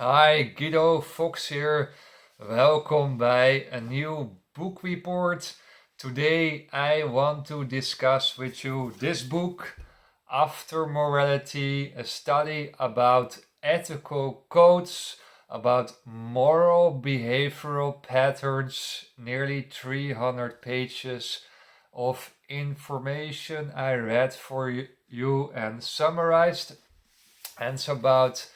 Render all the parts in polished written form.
Hi, Guido Fox here. Welkom bij a new book report. Today I want to discuss with you this book, After Morality, a study about ethical codes, about moral behavioral patterns, nearly 300 pages of information I read for you and summarized. And it's about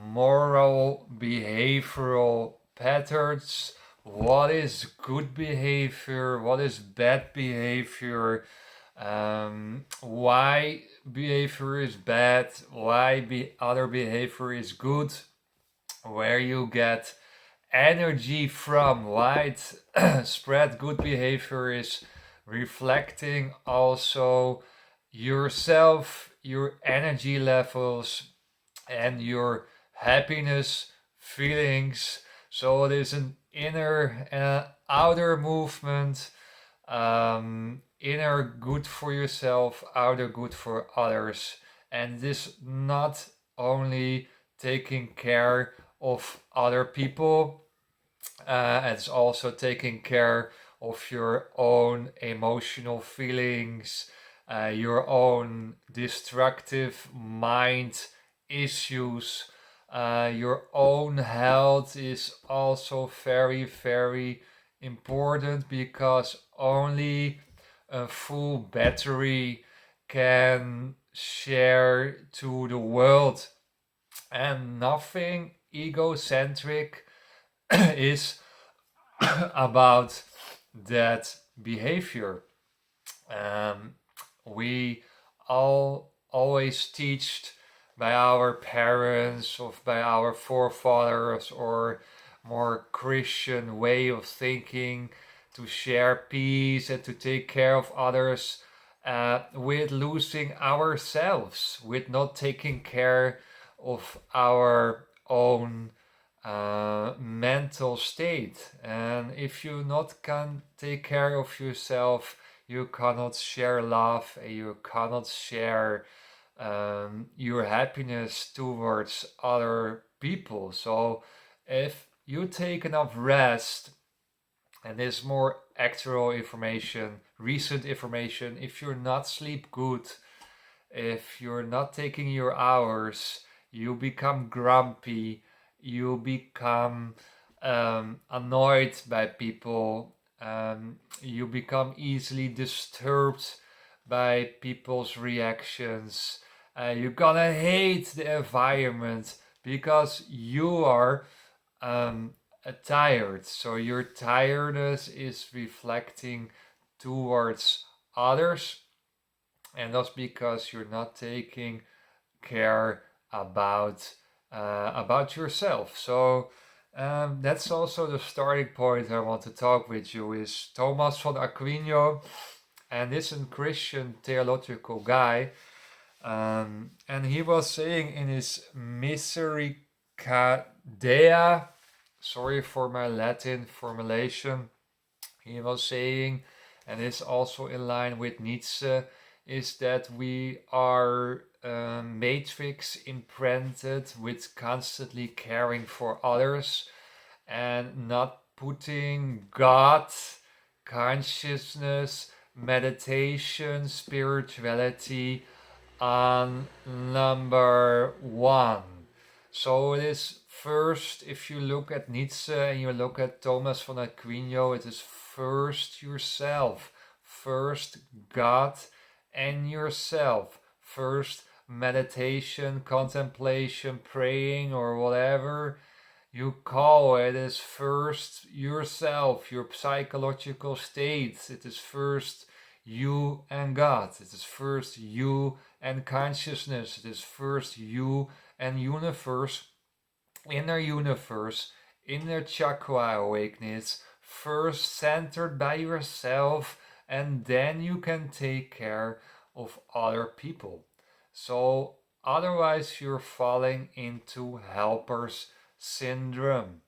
moral behavioral patterns. What is good behavior? What is bad behavior? Why behavior is bad? Why other behavior is good? Where you get energy from? Widespread good behavior is reflecting also yourself, your energy levels, and your happiness feelings. So it is an inner and outer movement, inner good for yourself, outer good for others. And this not only taking care of other people, it's also taking care of your own emotional feelings, your own destructive mind issues. Your own health is also very, very important because only a full battery can share to the world, and nothing egocentric is about that behavior. We all always teach by our parents or by our forefathers or more Christian way of thinking to share peace and to take care of others, with losing ourselves, with not taking care of our own mental state. And if you not can take care of yourself, you cannot share love and you cannot share your happiness towards other people. So if you take enough rest, and this more actual information, recent information, if you're not sleep good, if you're not taking your hours, you become grumpy, you become annoyed by people, you become easily disturbed by people's reactions. You're gonna hate the environment because you are tired. So your tiredness is reflecting towards others, and that's because you're not taking care about yourself. So that's also the starting point I want to talk with you is Thomas von Aquino, and this is a Christian theological guy, and he was saying in his Misericordea, sorry for my Latin formulation, he was saying, and is also in line with Nietzsche, is that we are matrix imprinted with constantly caring for others and not putting God, consciousness, meditation, spirituality on number one. So it is first, if you look at Nietzsche and you look at Thomas von Aquino, it is first yourself, first God and yourself, first meditation, contemplation, praying, or whatever you call it, is first yourself, your psychological state. It is first you and God. It is first you and consciousness. It is first you and universe, inner universe, inner chakra awakeness, first centered by yourself, and then you can take care of other people. So otherwise you're falling into helper's syndrome.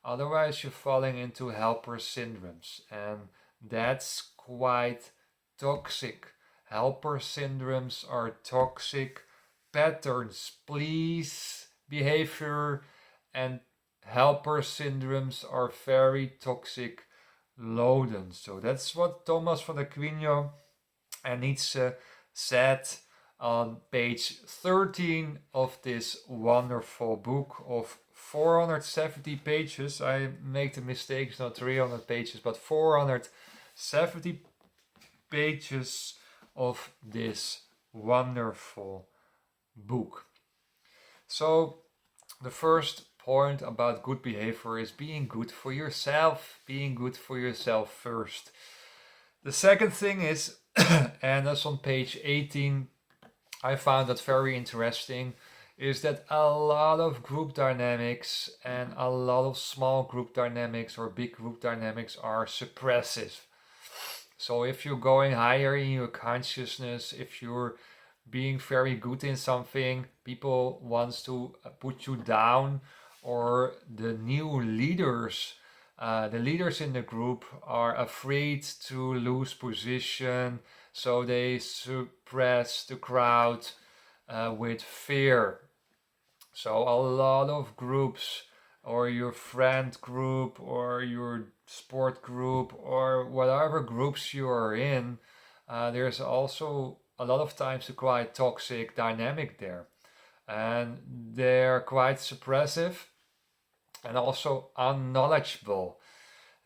Otherwise you're falling into helper syndromes, and that's quite toxic. Helper syndromes are toxic patterns. Please, behavior and helper syndromes are very toxic loaden. So that's what Thomas von Aquino and Nietzsche said on page 13 of this wonderful book of 470 pages. I make the mistake, it's not 300 pages, but 470 pages of this wonderful book. So the first point about good behavior is being good for yourself, being good for yourself first. The second thing is, and that's on page 18, I found that very interesting, is that a lot of group dynamics and a lot of small group dynamics or big group dynamics are suppressive. So if you're going higher in your consciousness, if you're being very good in something, people want to put you down, or the new leaders, the leaders in the group are afraid to lose position, so they suppress the crowd with fear. So a lot of groups, or your friend group, or your sport group, or whatever groups you are in, there's also a lot of times a quite toxic dynamic there. And they're quite suppressive and also unknowledgeable.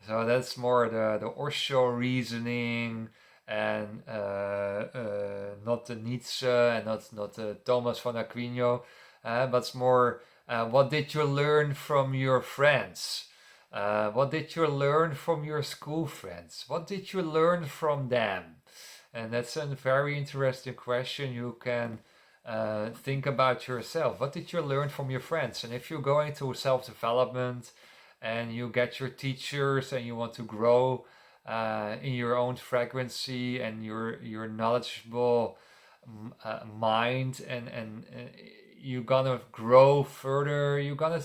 So that's more the Osho reasoning, and not the Nietzsche and not the Thomas von Aquino, but it's more what did you learn from your friends? What did you learn from your school friends? What did you learn from them? And that's a very interesting question you can think about yourself. What did you learn from your friends? And if you're going to self-development and you get your teachers and you want to grow in your own frequency and your knowledgeable mind, and you're gonna grow further, you're gonna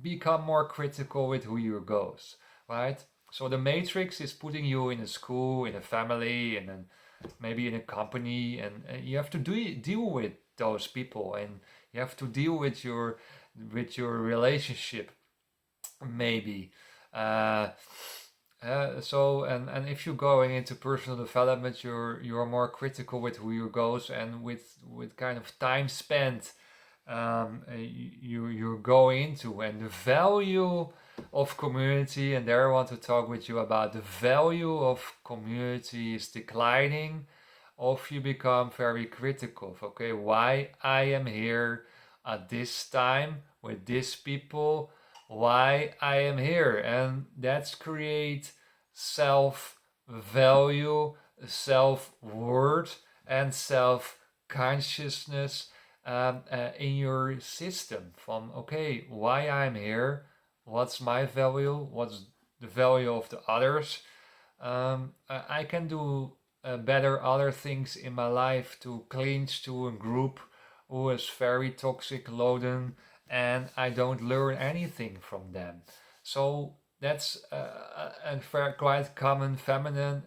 become more critical with who you goes, right? So the matrix is putting you in a school, in a family, and then maybe in a company, and you have to deal with those people, and you have to deal with your relationship, maybe. So and if you're going into personal development, you're more critical with who you goes, and with kind of time spent you're going into, and the value of community, and there I want to talk with you about the value of community is declining, if you become very critical of, okay, why I am here at this time with these people, why I am here, and that's create self-value, self-worth, and self-consciousness in your system, from, okay, why I'm here, what's my value, what's the value of the others. I can do better other things in my life to clinch to a group who is very toxic loaden, and I don't learn anything from them. So that's a quite common feminine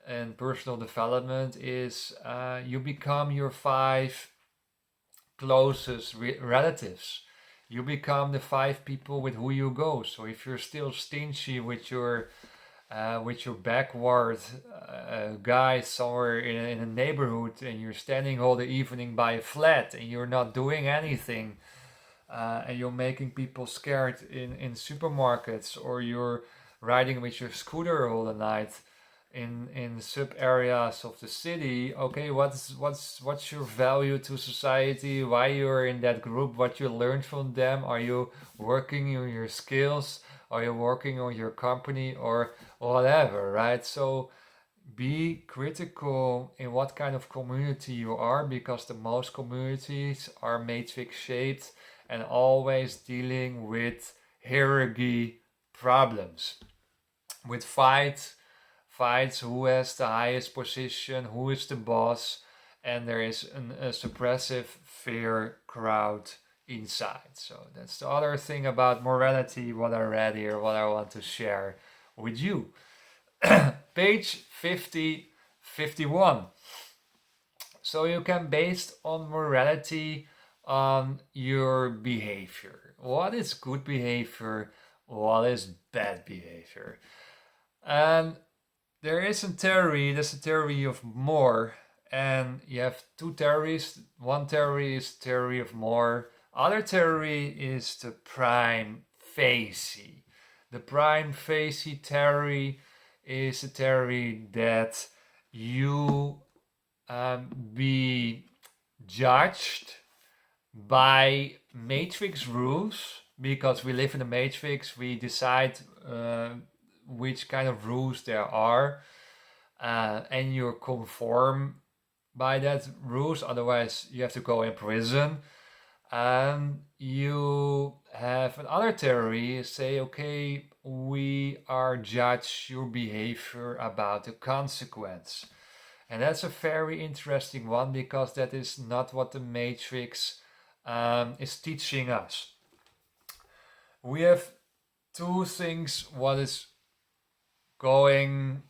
in personal development is you become your 5 closest relatives. You become the 5 people with who you go. So if you're still stingy with your backward guy somewhere in a neighborhood, and you're standing all the evening by a flat and you're not doing anything, and you're making people scared in supermarkets, or you're riding with your scooter all the night in sub areas of the city, okay, what's your value to society, why you're in that group, what you learned from them, are you working on your skills, are you working on your company, or whatever, right? So be critical in what kind of community you are, because the most communities are matrix shaped and always dealing with hierarchy problems, with fights, who has the highest position, who is the boss, and there is a suppressive fear crowd inside. So that's the other thing about morality, what I read here, what I want to share with you. Page 51. So you can, based on morality, on your behavior. What is good behavior? What is bad behavior? And there is a theory, that's a theory of more, and you have two theories. One theory is theory of more. Other theory is the prime facie. The prime facie theory is a theory that you be judged by matrix rules, because we live in a matrix. We decide which kind of rules there are, and you conform by that rules, otherwise you have to go in prison. You have another theory, say, okay, we are judge your behavior about the consequence. And that's a very interesting one, because that is not what the matrix is teaching us. We have two things what is going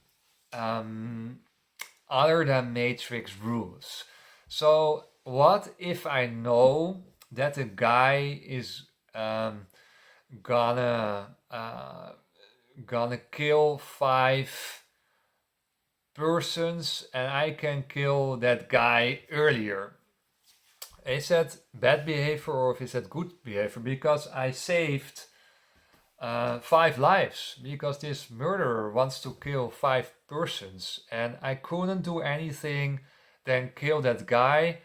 other than matrix rules. So what if I know that a guy is gonna kill 5 persons, and I can kill that guy earlier? Is that bad behavior or is that good behavior? Because I saved 5 lives, because this murderer wants to kill 5 persons, and I couldn't do anything than kill that guy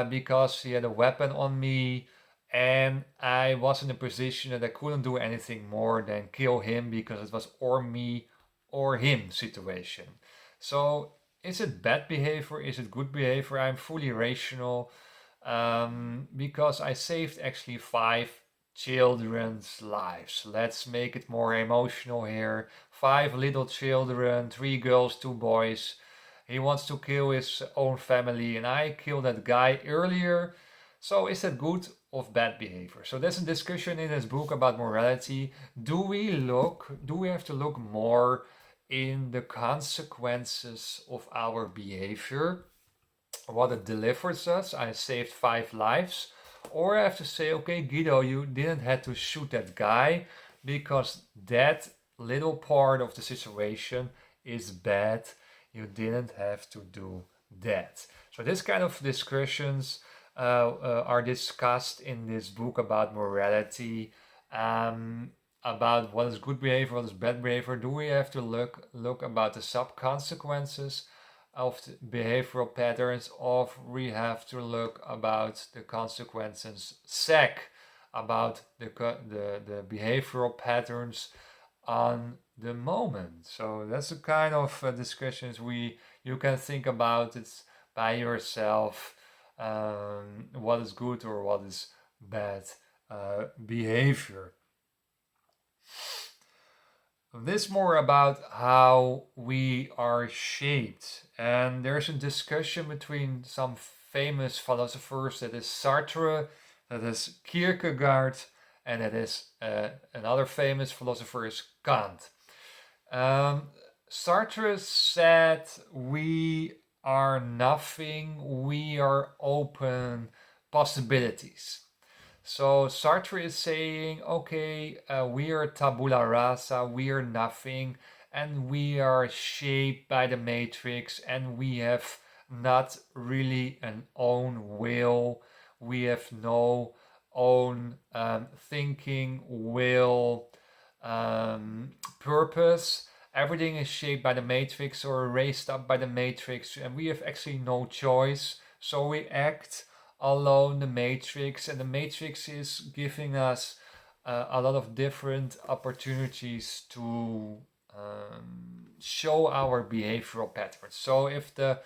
because he had a weapon on me, and I was in a position that I couldn't do anything more than kill him, because it was or me or him situation. So is it bad behavior? Is it good behavior? I'm fully rational because I saved actually 5 children's lives. Let's make it more emotional here. 5 little children, 3 girls, 2 boys. He wants to kill his own family, and I killed that guy earlier. So is that good or bad behavior? So there's a discussion in this book about morality. Do we have to look more in the consequences of our behavior, what it delivers us? I saved 5 lives. Or I have to say, okay, Guido, you didn't have to shoot that guy, because that little part of the situation is bad. You didn't have to do that. So this kind of discussions are discussed in this book about morality, about what is good behavior, what is bad behavior. Do we have to look about the sub-consequences of the behavioral patterns, or we have to look about the consequences about the behavioral patterns on the moment? So that's the kind of discussions you can think about it by yourself, what is good or what is bad behavior. This more about how we are shaped, and there's a discussion between some famous philosophers, that is Sartre, that is Kierkegaard, and that is another famous philosopher is Kant. Sartre said we are nothing, we are open possibilities. So Sartre is saying, okay, we are tabula rasa, we are nothing, and we are shaped by the matrix, and we have not really an own will. We have no own thinking, will, purpose. Everything is shaped by the matrix or raised up by the matrix, and we have actually no choice. So we act alone the matrix, and the matrix is giving us a lot of different opportunities to show our behavioral patterns. So if the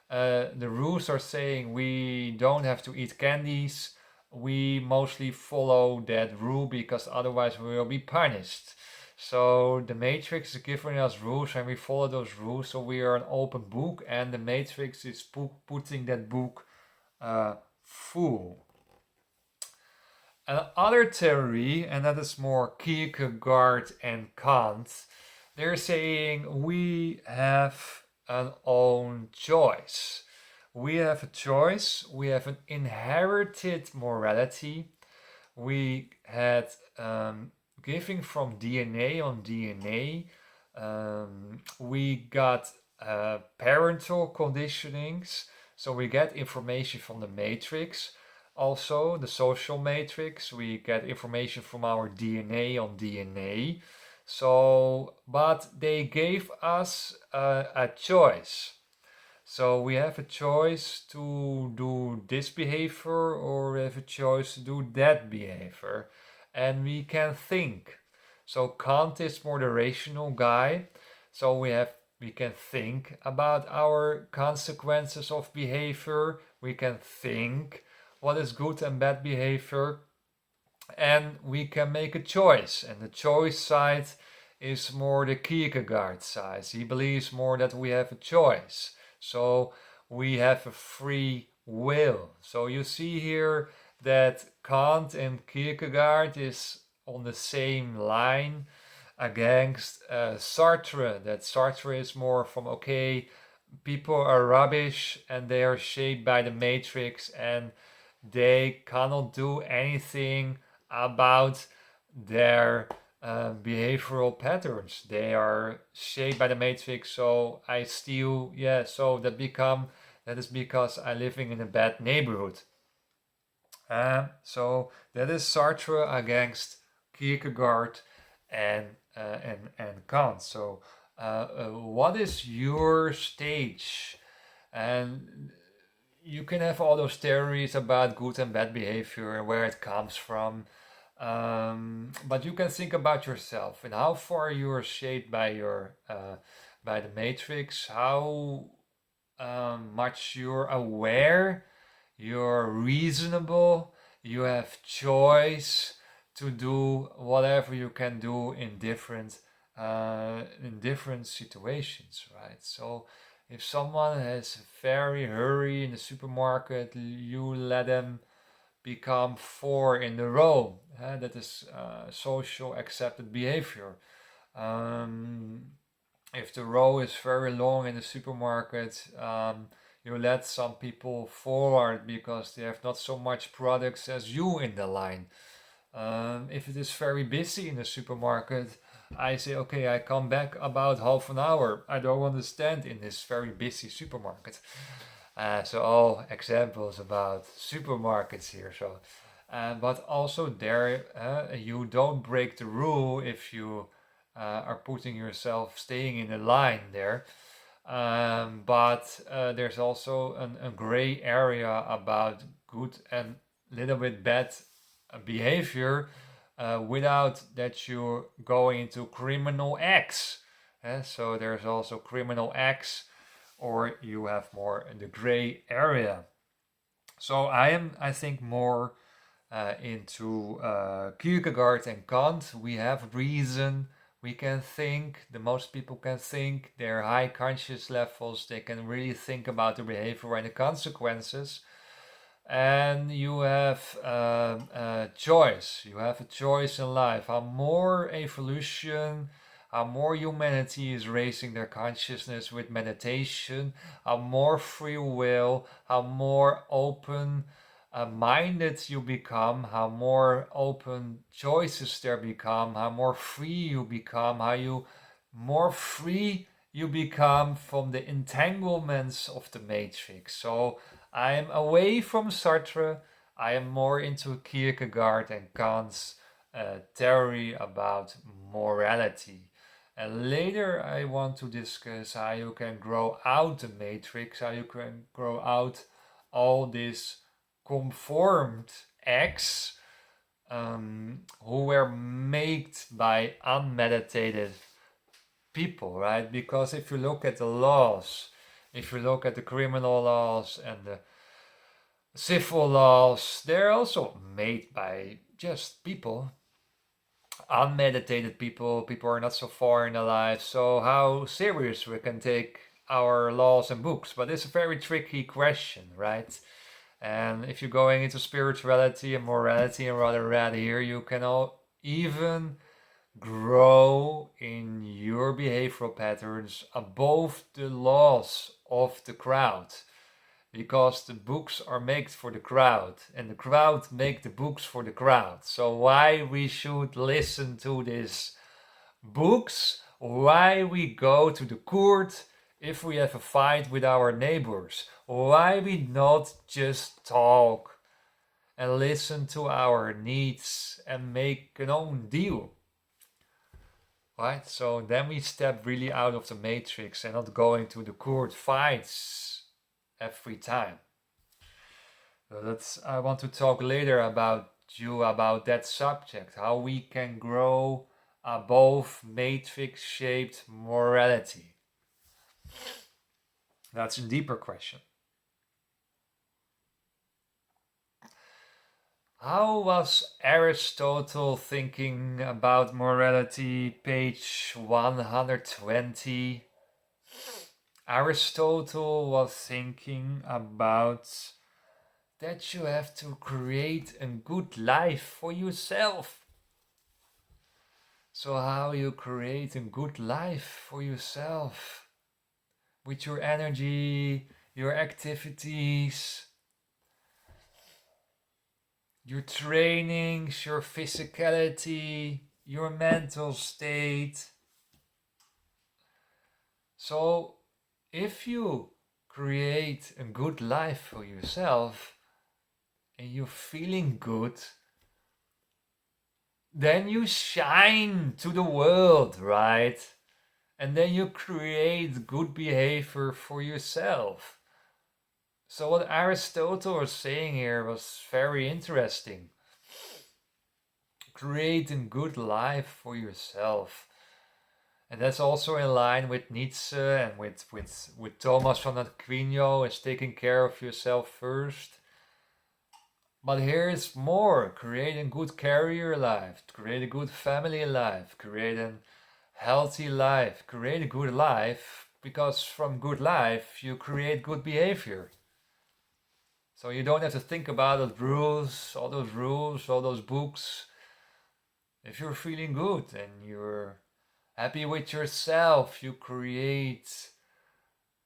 rules are saying we don't have to eat candies, we mostly follow that rule, because otherwise we will be punished. So the matrix is giving us rules, and we follow those rules, so we are an open book, and the matrix is putting that book full. Another theory, and that is more Kierkegaard and Kant, they're saying we have an own choice. we have a choice. We have an inherited morality. We had giving from DNA on DNA. We got parental conditionings. So we get information from the matrix. Also, the social matrix. We get information from our DNA on DNA. So, but they gave us a choice. So we have a choice to do this behavior or we have a choice to do that behavior. And we can think. So Kant is more the rational guy. So we can think about our consequences of behavior. We can think what is good and bad behavior. And we can make a choice. And the choice side is more the Kierkegaard side. He believes more that we have a choice. So we have a free will. So you see here that Kant and Kierkegaard is on the same line against Sartre. That Sartre is more from, okay, people are rubbish and they are shaped by the matrix and they cannot do anything about their behavioral patterns. They are shaped by the matrix, so I steal. Yeah, so that is because I'm living in a bad neighborhood. So that is Sartre against Kierkegaard and Kant. So what is your stage? And you can have all those theories about good and bad behavior and where it comes from. But you can think about yourself and how far you are shaped by your by the matrix, how much you're aware, you're reasonable, you have choice to do whatever you can do in different situations, right? So if someone has very hurry in the supermarket, you let them become four in the row. That is social accepted behavior. If the row is very long in the supermarket, you let some people forward because they have not so much products as you in the line. If it is very busy in the supermarket, I say, okay, I come back about half an hour. I don't want to stand in this very busy supermarket. So all examples about supermarkets here. So, but also there, you don't break the rule if you are putting yourself staying in a line there. But there's also a gray area about good and little bit bad behavior without that you go into criminal acts. So there's also criminal acts, or you have more in the gray area. So I think, more into Kierkegaard and Kant. We have reason, we can think, the most people can think, they're high conscious levels, they can really think about the behavior and the consequences. And you have choice. You have a choice in life. How more evolution, how more humanity is raising their consciousness with meditation, how more free will, how more open minded you become, how more open choices there become, how more free you become, how you more free you become from the entanglements of the matrix. So I am away from Sartre. I am more into Kierkegaard and Kant's theory about morality. And later I want to discuss how you can grow out the matrix, how you can grow out all these conformed acts who were made by unmeditated people, right? Because if you look at the laws, if you look at the criminal laws and the civil laws, they're also made by just people, unmeditated people. People are not so far in their life. So how serious we can take our laws and books? But it's a very tricky question, right? And if you're going into spirituality and morality and rather read here, you can even grow in your behavioral patterns above the laws of the crowd. because the books are made for the crowd and the crowd make the books for the crowd. So why we should listen to these books, why we go to the court if we have a fight with our neighbors, why we not just talk and listen to our needs and make an own deal. Right? So then we step really out of the matrix and not going to the court fights every time. So I want to talk later about that subject, how we can grow above matrix-shaped morality. That's a deeper question. How was Aristotle thinking about morality? Page 120. Aristotle was thinking about that you have to create a good life for yourself. So how you create a good life for yourself? With your energy, your activities, your trainings, your physicality, your mental state. So if you create a good life for yourself and you're feeling good, then you shine to the world, right? And then you create good behavior for yourself. So what Aristotle was saying here was very interesting. Creating good life for yourself. And that's also in line with Nietzsche and with Thomas from Aquino, is taking care of yourself first. But here is more, create a good career life, create a good family life, create a healthy life, create a good life, because from good life you create good behavior. So you don't have to think about all those rules, all those books. If you're feeling good and you're happy with yourself, you create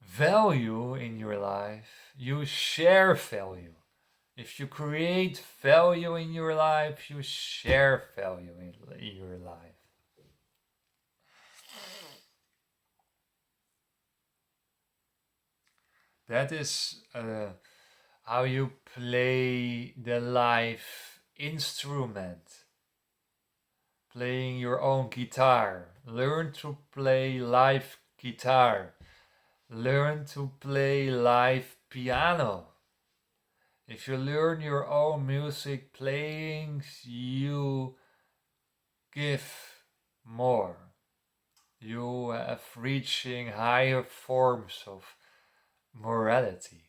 value in your life, you share value. If you create value in your life, you share value in your life. That is how you play the life instrument. Playing your own guitar. Learn to play live guitar. Learn to play live piano. If you learn your own music playing, you give more. You have reaching higher forms of morality.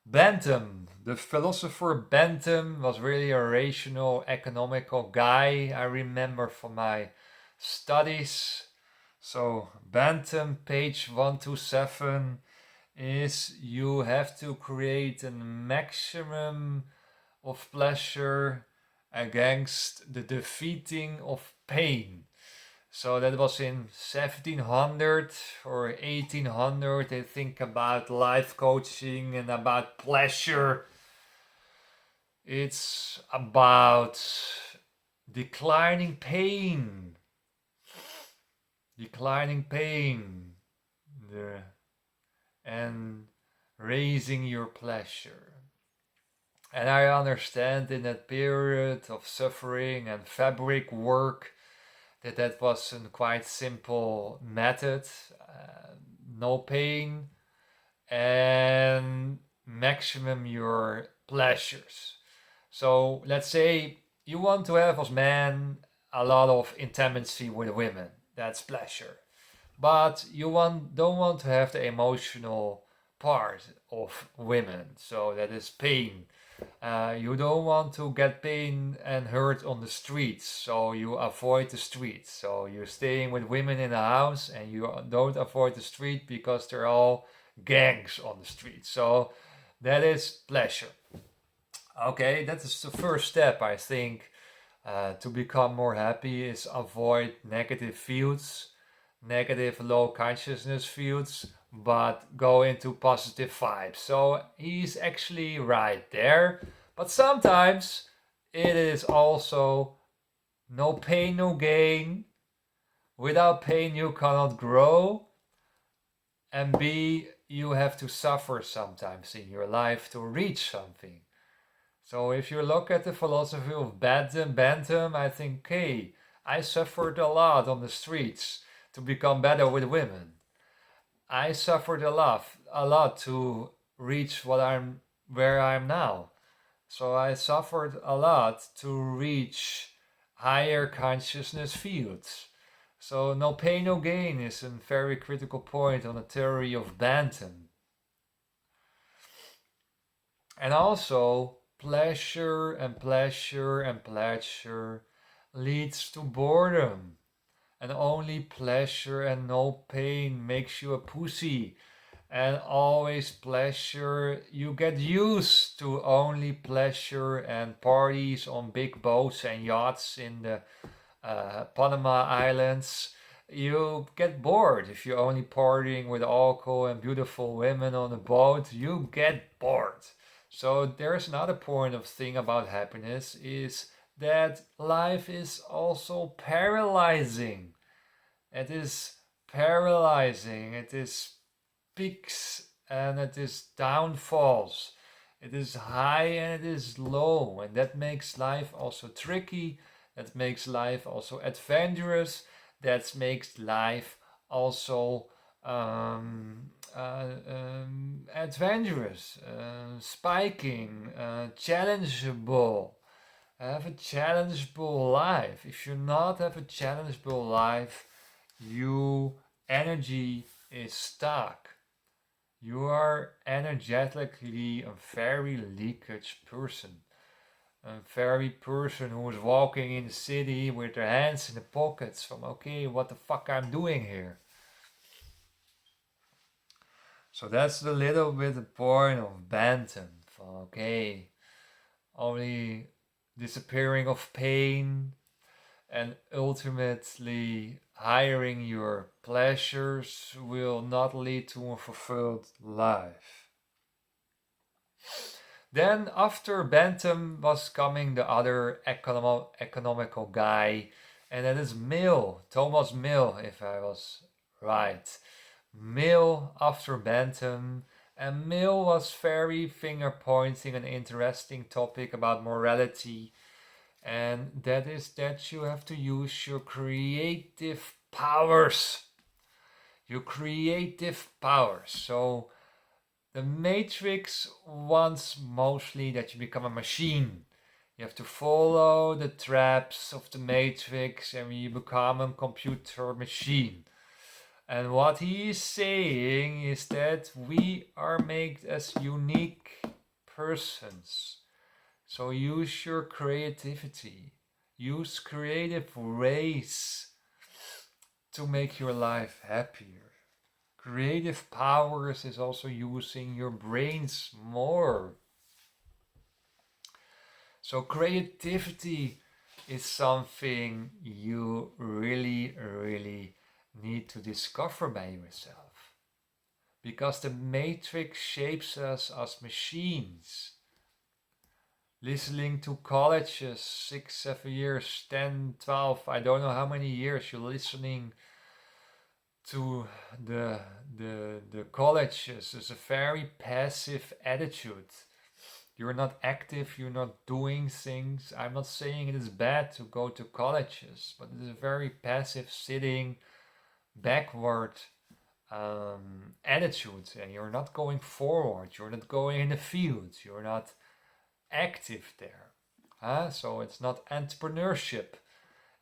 Bentham, the philosopher Bentham, was really a rational, economical guy. I remember from my studies. So Bentham, page 127, is you have to create a maximum of pleasure against the defeating of pain. So that was in 1700 or 1800. They think about life coaching and about pleasure. It's about declining pain. And raising your pleasure. And I understand in that period of suffering and fabric work that was a quite simple method. No pain and maximum your pleasures. So let's say you want to have as man a lot of intimacy with women. That's pleasure. But you don't want to have the emotional part of women. So that is pain. You don't want to get pain and hurt on the streets, so you avoid the streets. So you're staying with women in the house and you don't avoid the street because they're all gangs on the street. So that is pleasure. Okay, that is the first step, I think, to become more happy, is avoid negative fields, negative low consciousness fields, but go into positive vibes. So he's actually right there. But sometimes it is also no pain, no gain. Without pain, you cannot grow. And B, you have to suffer sometimes in your life to reach something. So if you look at the philosophy of Bentham, I think, hey, I suffered a lot on the streets to become better with women. I suffered a lot to reach where I'm now. So I suffered a lot to reach higher consciousness fields. So no pain, no gain is a very critical point on the theory of Bentham. And also, pleasure and pleasure and pleasure leads to boredom. And only pleasure and no pain makes you a pussy. And always pleasure, you get used to only pleasure and parties on big boats and yachts in the Panama Islands. You get bored if you're only partying with alcohol and beautiful women on a boat. You get bored. So there's another point of thing about happiness is that life is also paralyzing. It is paralyzing. It is peaks and it is downfalls. It is high and it is low, and that makes life also tricky. That makes life also adventurous. That makes life also adventurous, spiking, challengeable. Have a challengeable life. If you not have a challengeable life, your energy is stuck. You are energetically a very leakage person. A very person who is walking in the city with their hands in the pockets from, okay, what the fuck I'm doing here. So that's a little bit the point of Bentham. Okay, only disappearing of pain and ultimately hiring your pleasures will not lead to a fulfilled life. Then after Bentham was coming the other economical guy, and that is Mill, Thomas Mill, if I was right. Mill after Bentham, and Mill was very finger pointing an interesting topic about morality, and that is that you have to use your creative powers. Your creative powers. So the Matrix wants mostly that you become a machine. You have to follow the traps of the Matrix and you become a computer machine. And what he is saying is that we are made as unique persons. So use your creativity. Use creative ways to make your life happier. Creative powers is also using your brains more. So creativity is something you really, really need to discover by yourself. Because the Matrix shapes us as machines. Listening to colleges, 6, 7 years, 10, 12, I don't know how many years you're listening to the colleges is a very passive attitude. You're not active, you're not doing things. I'm not saying it is bad to go to colleges, but it is a very passive, sitting, backward attitude, and you're not going forward, you're not going in the field, you're not active there. So it's not entrepreneurship.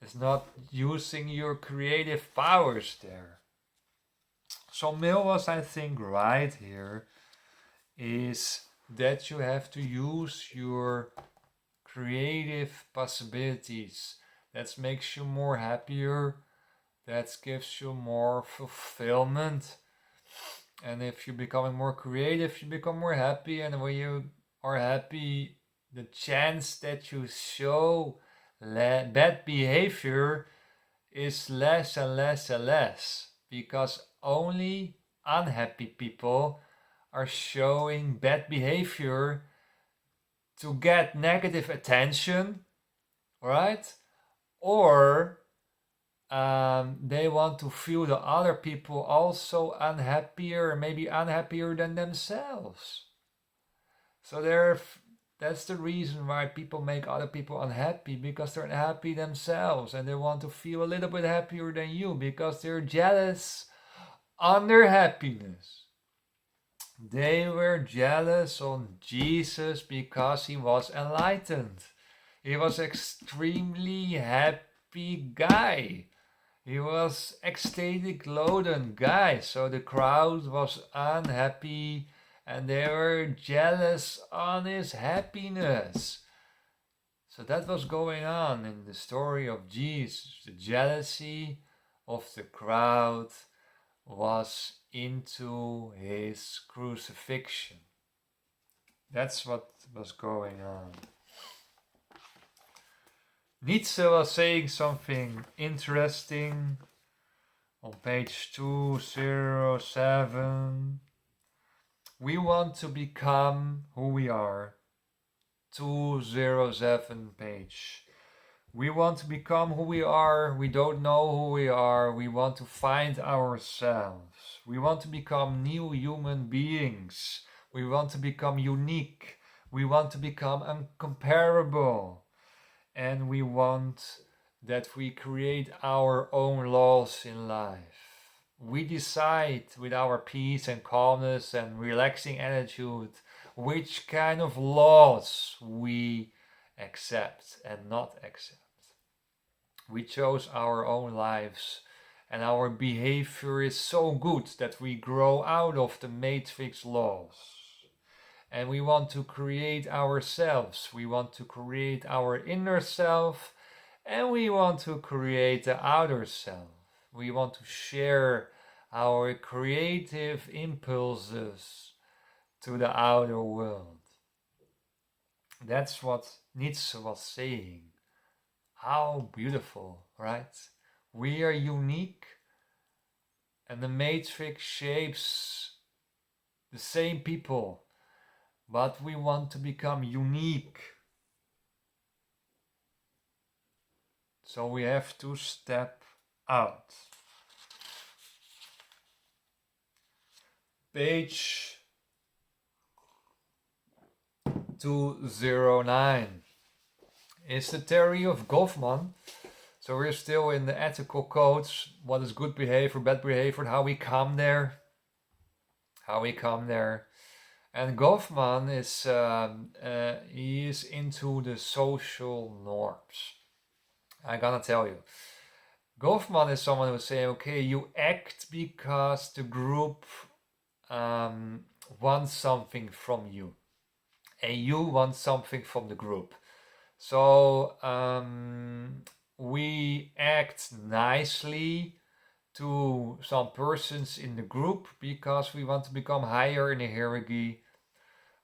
It's not using your creative powers there. So Mill was, I think, right here, is that you have to use your creative possibilities. That makes you more happier. That gives you more fulfillment. And if you're becoming more creative, you become more happy. And when you are happy, the chance that you show bad behavior is less and less and less. Because only unhappy people are showing bad behavior to get negative attention, right? Or they want to feel the other people also unhappier, maybe unhappier than themselves. So that's the reason why people make other people unhappy, because they're unhappy themselves and they want to feel a little bit happier than you because they're jealous on their happiness. They were jealous on Jesus because he was enlightened. He was extremely happy guy. He was ecstatic laden guy. So the crowd was unhappy and they were jealous on his happiness. So that was going on in the story of Jesus. The jealousy of the crowd was into his crucifixion. That's what was going on. Nietzsche was saying something interesting on page 207. We want to become who we are. 207 page. We want to become who we are. We don't know who we are. We want to find ourselves. We want to become new human beings. We want to become unique. We want to become incomparable. And we want that we create our own laws in life. We decide with our peace and calmness and relaxing attitude which kind of laws we accept and not accept. We chose our own lives, and our behavior is so good that we grow out of the matrix laws. And we want to create ourselves. We want to create our inner self, and we want to create the outer self. We want to share our creative impulses to the outer world. That's what Nietzsche was saying. How beautiful, right? We are unique, and the matrix shapes the same people, but we want to become unique. So we have to step out. Page 209 is the theory of Goffman. So we're still in the ethical codes. What is good behavior, bad behavior, and how we come there. And Goffman is he is into the social norms. I'm gonna tell you. Goffman is someone who's saying, okay, you act because the group wants something from you, and you want something from the group. So we act nicely to some persons in the group because we want to become higher in the hierarchy.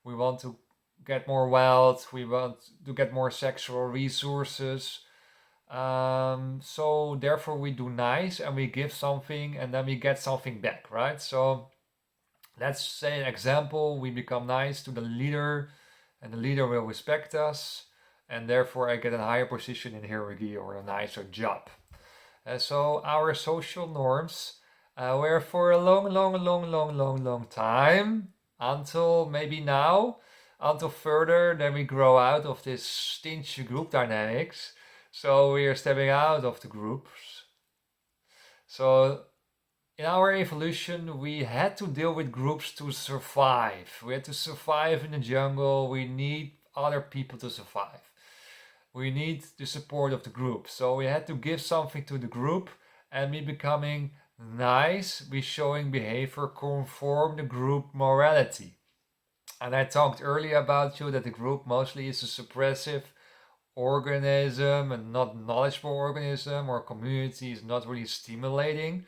We want to get more wealth. We want to get more sexual resources. So therefore we do nice and we give something and then we get something back, right? So let's say an example, we become nice to the leader and the leader will respect us, and therefore I get a higher position in hierarchy or a nicer job. So our social norms were for a long time, until maybe now, until further, then we grow out of this stingy group dynamics. So we are stepping out of the groups. So in our evolution, we had to deal with groups to survive. We had to survive in the jungle. We need other people to survive. We need the support of the group. So we had to give something to the group, and we becoming nice, we showing behavior conform the group morality. And I talked earlier about you that the group mostly is a suppressive organism and not knowledgeable organism, or community is not really stimulating.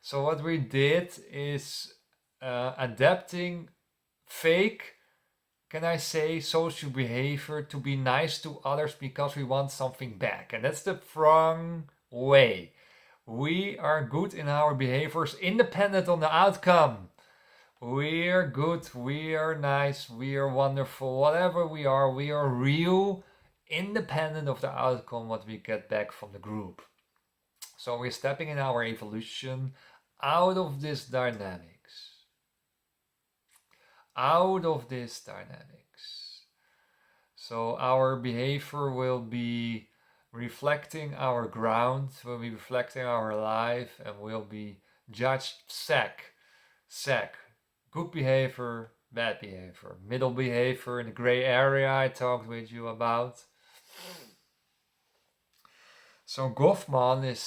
So what we did is adapting fake, can I say, social behavior to be nice to others because we want something back. And that's the wrong way. We are good in our behaviors independent on the outcome. We are good, we are nice, we are wonderful, whatever we are real, independent of the outcome what we get back from the group. So we're stepping in our evolution out of this dynamics. Out of this dynamics. So our behavior will be reflecting our ground, will be reflecting our life, and will be judged sec. Good behavior, bad behavior, middle behavior in the gray area I talked with you about. So Goffman is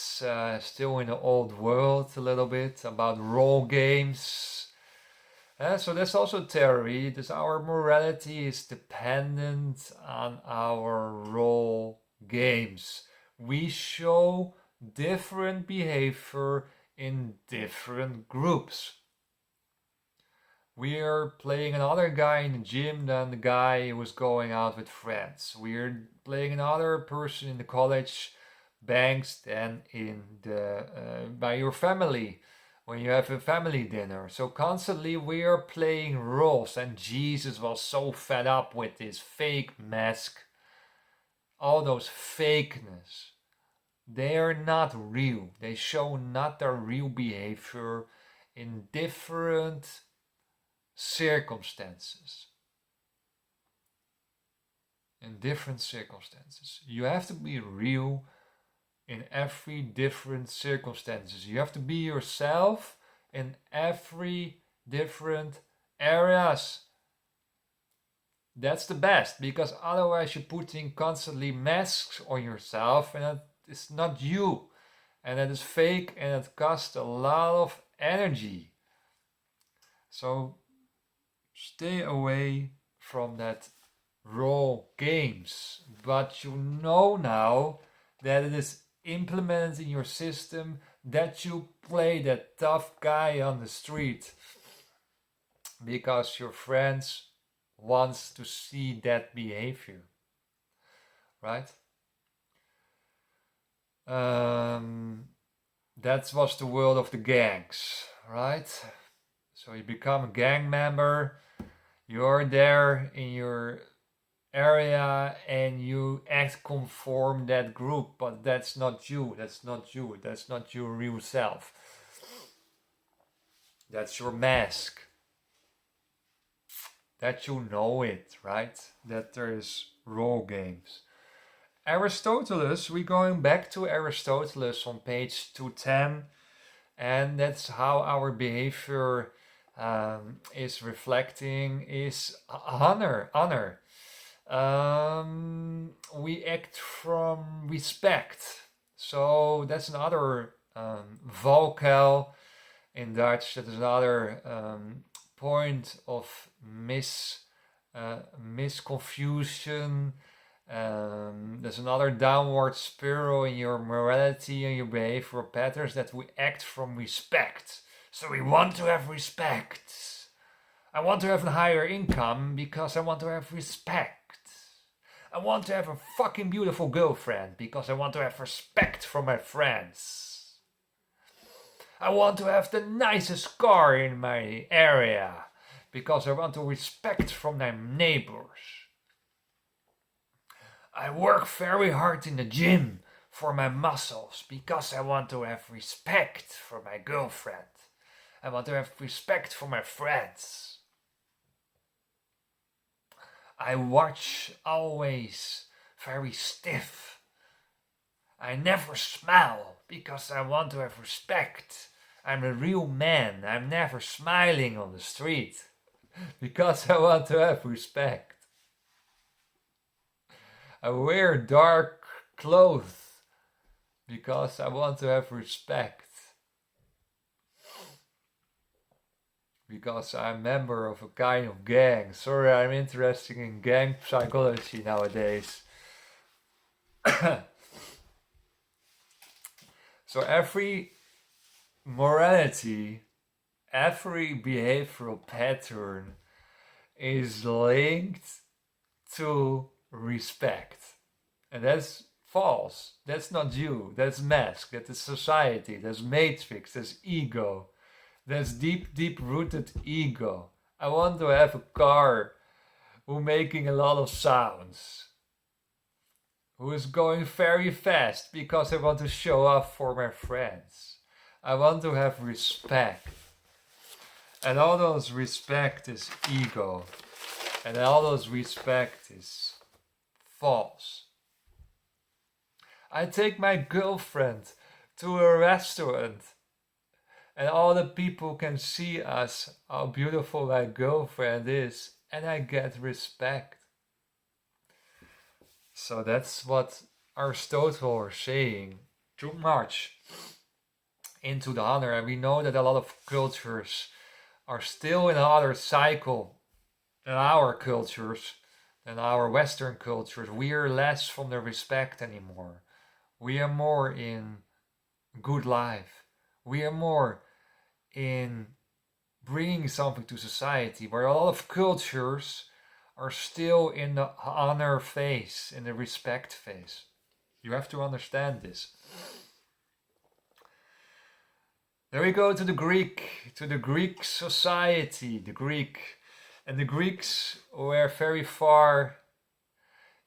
still in the old world a little bit about role games. So that's also theory. This our morality is dependent on our role games. We show different behavior in different groups. We are playing another guy in the gym than the guy who was going out with friends. We're playing another person in the college banks than in the by your family when you have a family dinner. So constantly we are playing roles, and Jesus was so fed up with this fake mask, all those fakeness. They are not real. They show not their real behavior in different circumstances. In different circumstances. You have to be real in every different circumstances. You have to be yourself in every different areas. That's the best, because otherwise you're putting constantly masks on yourself, and that is not you, and that is fake, and it costs a lot of energy. So stay away from that role games. But you know now that it is implemented in your system that you play that tough guy on the street because your friends wants to see that behavior, right? That was the world of the gangs, right? So you become a gang member, you're there in your area and you act conform that group, but that's not you, that's not your real self. That's your mask. That you know it, right? That there is role games. Aristotle, we're going back to Aristotle on page 210, and that's how our behavior is reflecting is honor. We act from respect. So that's another vocal in Dutch. That is another point of misconfusion. There's another downward spiral in your morality and your behavioral patterns, that we act from respect. So we want to have respect. I want to have a higher income because I want to have respect. I want to have a fucking beautiful girlfriend because I want to have respect from my friends. I want to have the nicest car in my area because I want to respect from my neighbors. I work very hard in the gym for my muscles because I want to have respect for my girlfriend. I want to have respect for my friends. I watch always very stiff. I never smile because I want to have respect. I'm a real man. I'm never smiling on the street because I want to have respect. I wear dark clothes because I want to have respect. Because I'm a member of a kind of gang. Sorry, I'm interested in gang psychology nowadays. So every morality, every behavioral pattern is linked to respect. And that's false. That's not you. That's mask. That is society. That's matrix. That's ego. That's deep rooted ego. I want to have a car who making a lot of sounds, who is going very fast because I want to show off for my friends. I want to have respect. And all those respect is ego. And all those respect is false. I take my girlfriend to a restaurant and all the people can see us, how beautiful my girlfriend is, and I get respect. So that's what Aristotle is saying. Too much into the honor, and we know that a lot of cultures are still in another cycle than our cultures, than our Western cultures. We are less from the respect anymore. We are more in good life. We are more in bringing something to society, where a lot of cultures are still in the honor phase, in the respect phase. You have to understand this. Then we go to the Greek society, and the Greeks were very far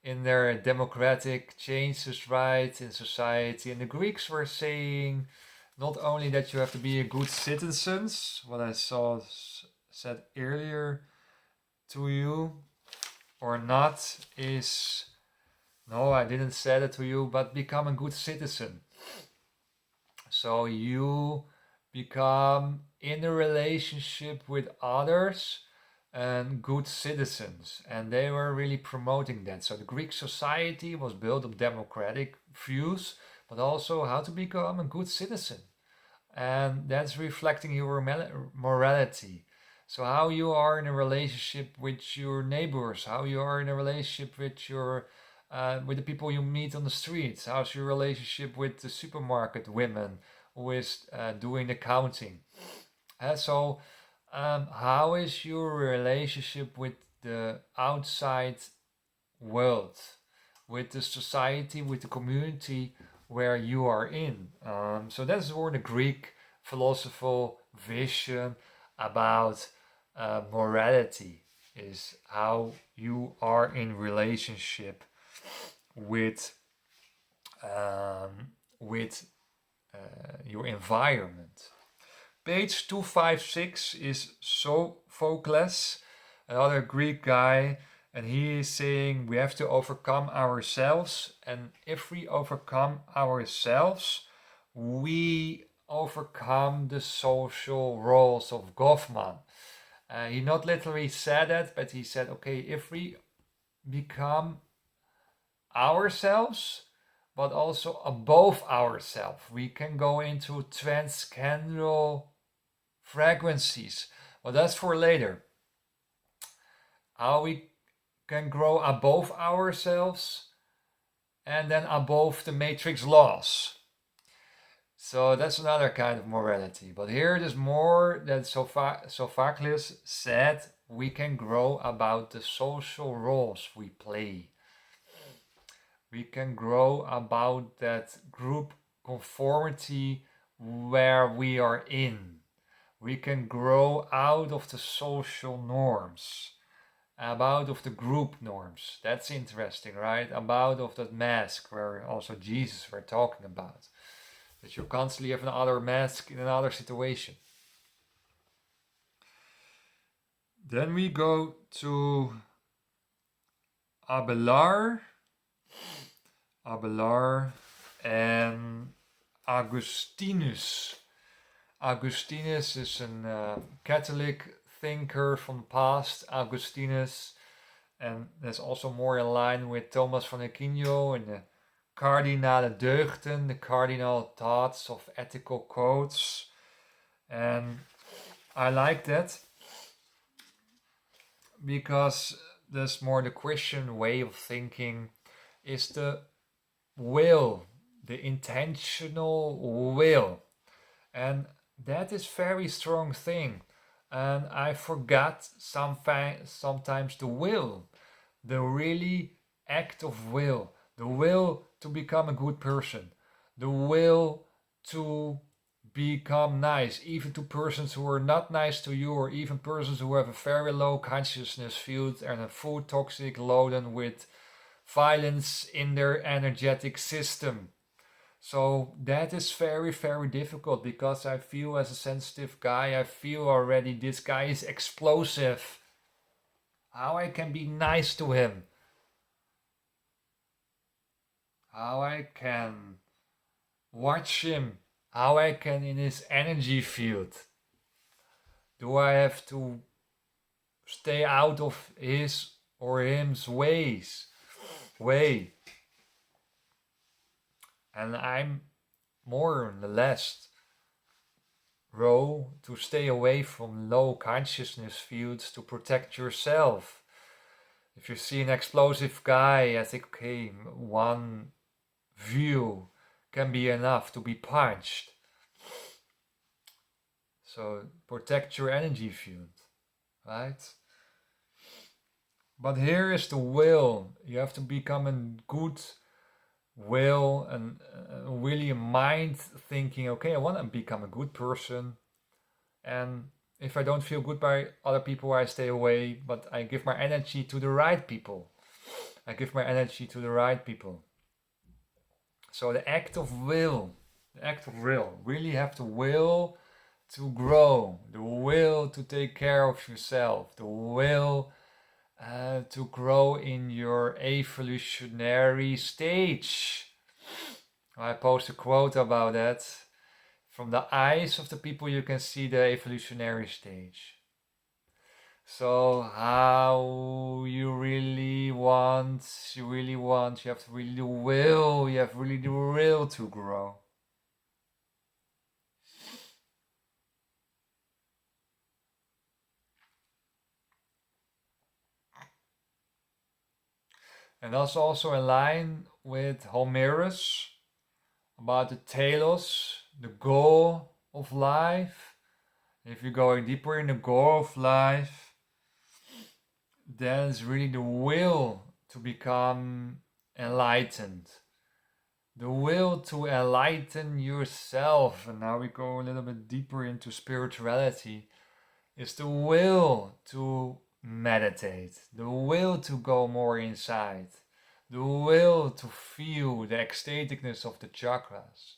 in their democratic changes, right, in society, and the Greeks were saying not only that you have to be a good citizens, what I said earlier to you, or not, is, no, I didn't say that to you, but become a good citizen. So you become in a relationship with others and good citizens, and they were really promoting that. So the Greek society was built on democratic views, but also how to become a good citizen, and that's reflecting your morality. So how you are in a relationship with your neighbors, how you are in a relationship with your with the people you meet on the streets, how's your relationship with the supermarket women who is doing the counting. So how is your relationship with the outside world, with the society, with the community where you are in? So that's where the Greek philosophical vision about morality is, how you are in relationship with your environment. Page 256 is Sophocles, another Greek guy, and he is saying we have to overcome ourselves, and if we overcome ourselves, we overcome the social roles of Goffman. He not literally said that, but he said, okay, if we become ourselves, but also above ourselves, we can go into transcendental frequencies. Well, that's for later. How we can grow above ourselves and then above the matrix laws. So that's another kind of morality. But here it is more that Sophocles said we can grow about the social roles we play. We can grow about that group conformity where we are in. We can grow out of the social norms, about of the group norms. That's interesting, right? About of that mask where also Jesus were talking about. That you constantly have another mask in another situation. Then we go to Abelard and Augustinus. Augustinus is a Catholic thinker from the past, Augustinus, and that's also more in line with Thomas van Aquino and the cardinale deugden, the cardinal thoughts of ethical codes. And I like that because that's more the Christian way of thinking, is the will, the intentional will. And that is very strong thing. And I forgot sometimes the will, the really act of will to become a good person, the will to become nice, even to persons who are not nice to you, or even persons who have a very low consciousness field and a full toxic loaded with violence in their energetic system. So that is very, very difficult, because I feel, as a sensitive guy, I feel already this guy is explosive. How I can be nice to him? How I can watch him? How I can in his energy field? Do I have to stay out of his or him's way? And I'm more on the last row to stay away from low consciousness fields to protect yourself. If you see an explosive guy, I think, okay, one view can be enough to be punched. So protect your energy field, right? But here is the will. You have to become a good will and really a mind thinking, okay, I want to become a good person. And if I don't feel good by other people, I stay away, but I give my energy to the right people. I give my energy to the right people. So the act of will, really have the will to grow, the will to take care of yourself, the will to grow in your evolutionary stage. I post a quote about that. From the eyes of the people, you can see the evolutionary stage. So how you have to really will, you have really the will to grow. And that's also in line with Homerus about the telos, the goal of life. If you're going deeper in the goal of life, then it's really the will to become enlightened. The will to enlighten yourself. And now we go a little bit deeper into spirituality. Is the will to meditate, the will to go more inside, the will to feel the ecstaticness of the chakras,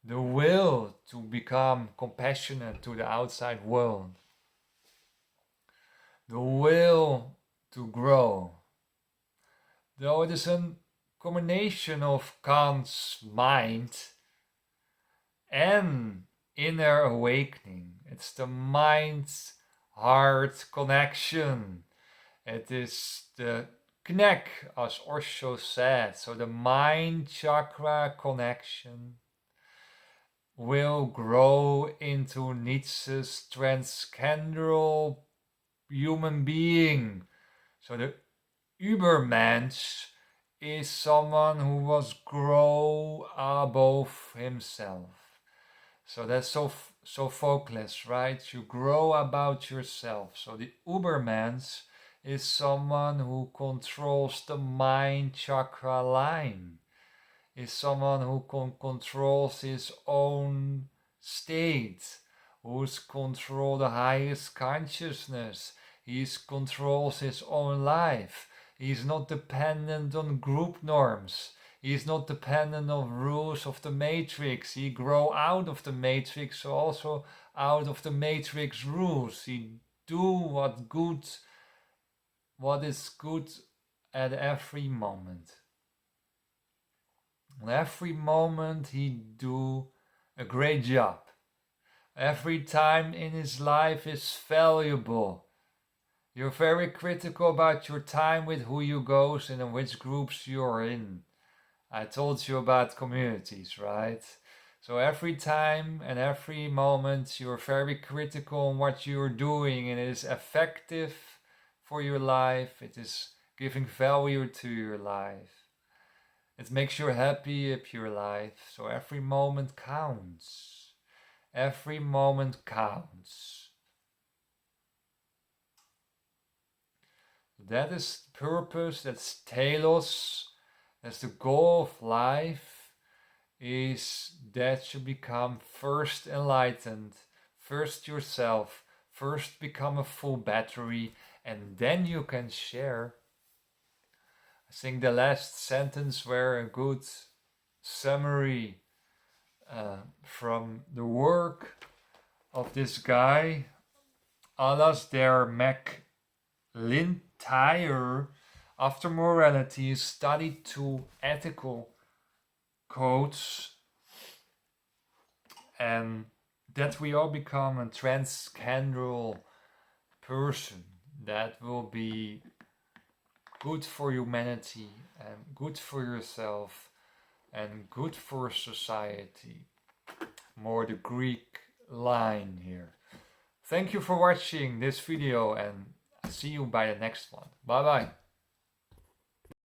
the will to become compassionate to the outside world, the will to grow. Though it is a combination of Kant's mind and inner awakening. It's the mind-heart connection. It is the knack, as Osho said. So the mind chakra connection will grow into Nietzsche's transcendental human being. So the Übermensch is someone who was grow above himself. So that's Sophocles, right? You grow about yourself. So the Ubermensch is someone who controls the mind chakra line, is someone who controls his own state, who's control the highest consciousness. He controls his own life. He's not dependent on group norms. He's not dependent on rules of the matrix. He grow out of the matrix, so also out of the matrix rules. He do what is good at every moment. And every moment he do a great job. Every time in his life is valuable. You're very critical about your time with who you go and in which groups you're in. I told you about communities, right? So every time and every moment you're very critical on what you're doing, and it is effective for your life. It is giving value to your life. It makes you happy with your life. So every moment counts. Every moment counts. That is purpose, that's telos. That's the goal of life, is that you become first enlightened, first yourself, first become a full battery, and then you can share. I think the last sentence were a good summary from the work of this guy, Alasdair MacLintyre. After morality is studied to ethical codes, and that we all become a transcendental person that will be good for humanity and good for yourself and good for society. More the Greek line here. Thank you for watching this video, and see you by the next one. Bye bye.